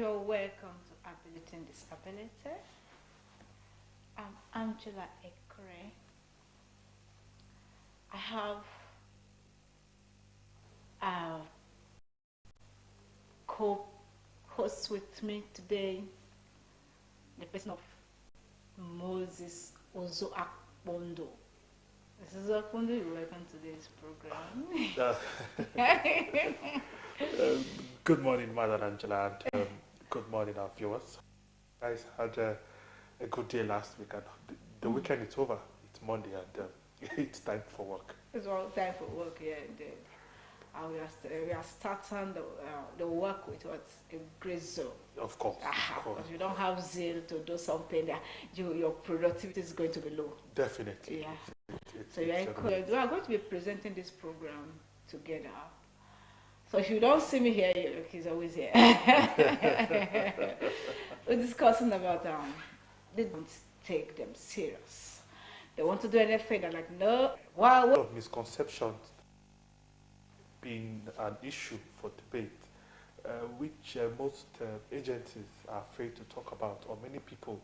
You're welcome to Ability and Disability. I'm Angela Ekre. I have a co-host with me today, the person of Moses Ozo Akpondo. This is Akpondo, you're welcome to this program. Good morning, Mother Angela, and good morning, our viewers. Guys had a good day last week, and the weekend is over. It's Monday, and it's time for work. It's all time for work, yeah, indeed. We are starting the work with what's a great zeal. Of course. Because you don't have zeal to do something, your productivity is going to be low. Definitely. Yeah. So we are going to be presenting this program together. So if you don't see me here, he's always here. We're discussing about they don't take them serious. They want to do anything, they're like, no. Wow. Of misconceptions being an issue for debate, which most agencies are afraid to talk about, or many people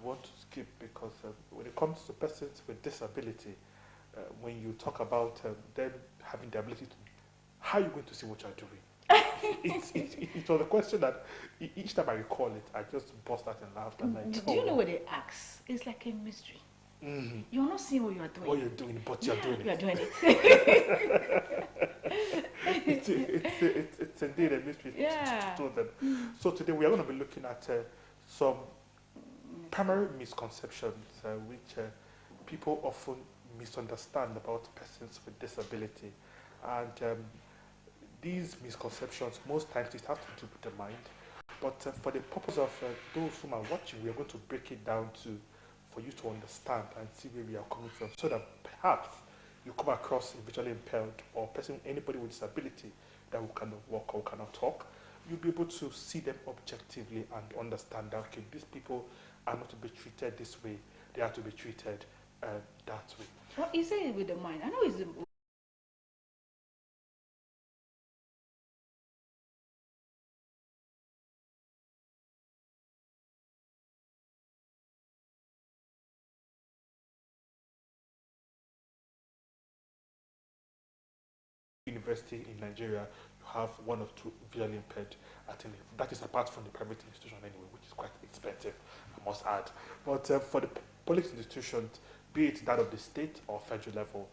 want to skip, because when it comes to persons with disability, when you talk about them having the ability to, how are you going to see what you're doing? It was a question that each time I recall it, I just burst out in laughter. Do you know what they ask? It's like a mystery. Mm-hmm. You're not seeing what you are doing. What you're doing, but you're doing it. You're doing it. It's indeed a mystery to them. So today we are going to be looking at some primary misconceptions which people often misunderstand about persons with disability. And these misconceptions, most times it has to do with the mind. But for the purpose of those who are watching, we are going to break it down for you to understand and see where we are coming from, so that perhaps you come across a visually impaired or anybody with disability that who cannot walk or cannot talk, you'll be able to see them objectively and understand that, okay, these people are not to be treated this way, they are to be treated that way. Well, you say it with the mind. I know it's university in Nigeria, you have one or two visually impaired attending. That is apart from the private institution anyway, which is quite expensive, I must add. But for the public institutions, be it that of the state or federal level,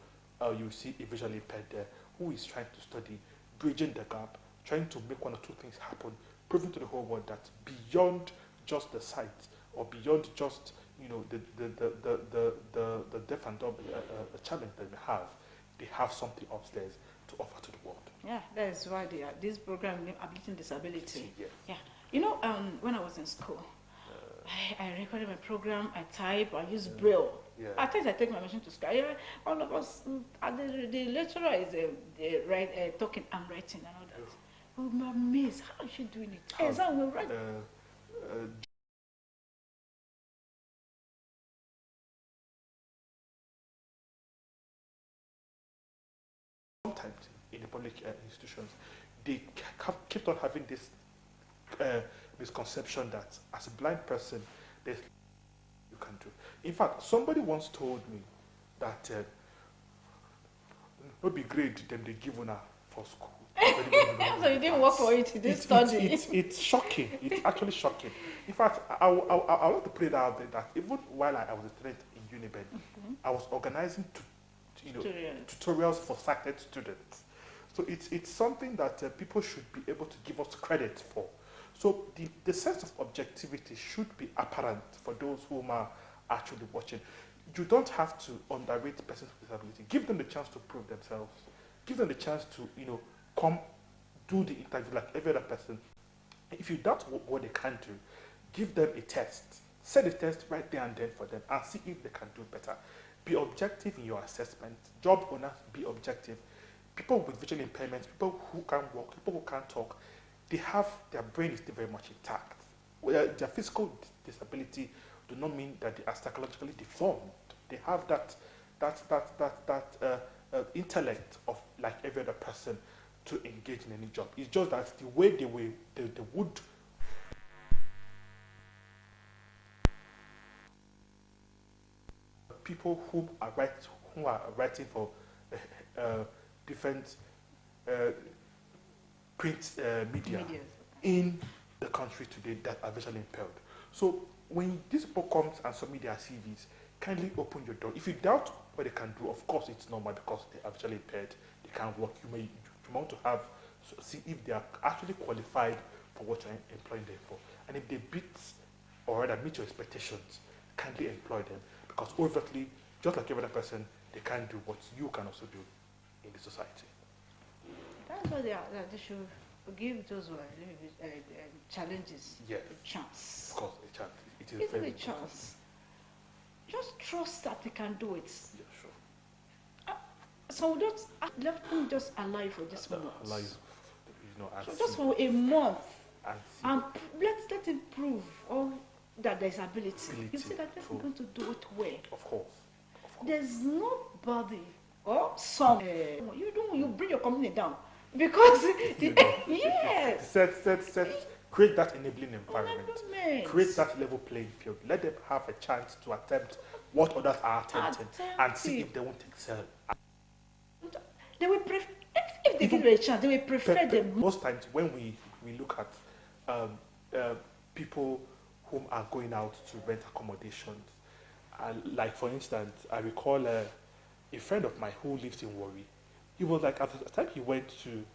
you see a visually impaired there who is trying to study, bridging the gap, trying to make one or two things happen, proving to the whole world that beyond just the sight or beyond just the deaf and dumb challenge that they have something upstairs to offer to the world. Yeah, that is why this program named Ability and Disability. Yes. Yeah. You know, when I was in school, I recorded my program, I type, I use Braille. Yeah. At times I take my machine to school. All of us, the lecturer is talking, I'm writing and all that. I'm amazed. How is she doing it? Exactly, we're right. Sometimes in the public institutions, they keep on having this misconception that as a blind person, there's you can do. In fact, somebody once told me that no be grade them they give una for school. So you didn't work for it, you didn't study. It's shocking. It's actually shocking. In fact, I want to put it out there that even while I was a student in Uniben, I was organizing tutorials for sighted students. So it's something that people should be able to give us credit for. So the sense of objectivity should be apparent for those who are actually watching. You don't have to underrate persons with disability. Give them the chance to prove themselves. Give them the chance to come do the interview like every other person. If you doubt what they can do, give them a test. Set the test right there and then for them and see if they can do better. Be objective in your assessment. Job owners, be objective. People with visual impairments, people who can't walk, people who can't talk, their brain is still very much intact. Their physical disability do not mean that they are psychologically deformed. They have that intellect of like every other person to engage in any job. It's just that the way they would people who are writing for different print media Medias. in the country today that are visually impaired. So when these people come and submit their CVs, kindly open your door. If you doubt what they can do, of course it's normal because they are visually impaired, they can't work. You want to have see if they are actually qualified for what you're employing them for. And if they beat or rather meet your expectations, kindly employ them, because overtly, just like every other person, they can't do what you can also do in the society. That's why they should give those who are challenges Yes. a chance. Of course, a chance. It is Give them very a chance. Just trust that they can do it. Yeah, sure. So let them just allow for this month. Allow you, and So just see, for a month, and see. and let him prove all that there's ability. You see that True. they're going to do it well. Of course. There's nobody or some you bring your company down because yes. Create that enabling environment. Enablement. Create that level playing field. Let them have a chance to attempt what others are attempting and see if they won't excel. They will prefer if they give you a chance. They will prefer them. Most times when we look at people whom are going out to rent accommodations, like for instance, I recall a friend of mine who lives in Warri. He was like, at the time he went to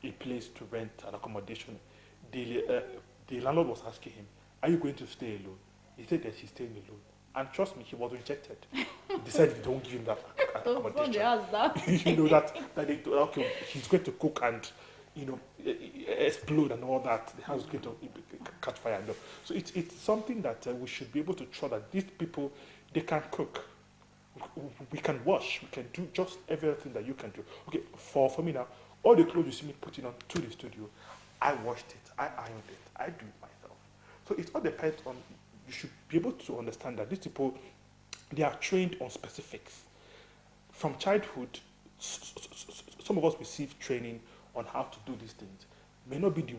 a place to rent an accommodation, the landlord was asking him, "Are you going to stay alone?" He said that he's staying alone. And trust me, he was rejected. They decided they don't give him that accommodation. You know that okay, he's going to cook and explode and all that. The house is going to catch fire. No. So it's something that we should be able to show that these people, they can cook. We can wash. We can do just everything that you can do. Okay, for me now, all the clothes you see me putting on to the studio, I washed it, I ironed it, I do it myself. So it all depends on, you should be able to understand that these people, they are trained on specifics. From childhood, some of us receive training on how to do these things. May not be the way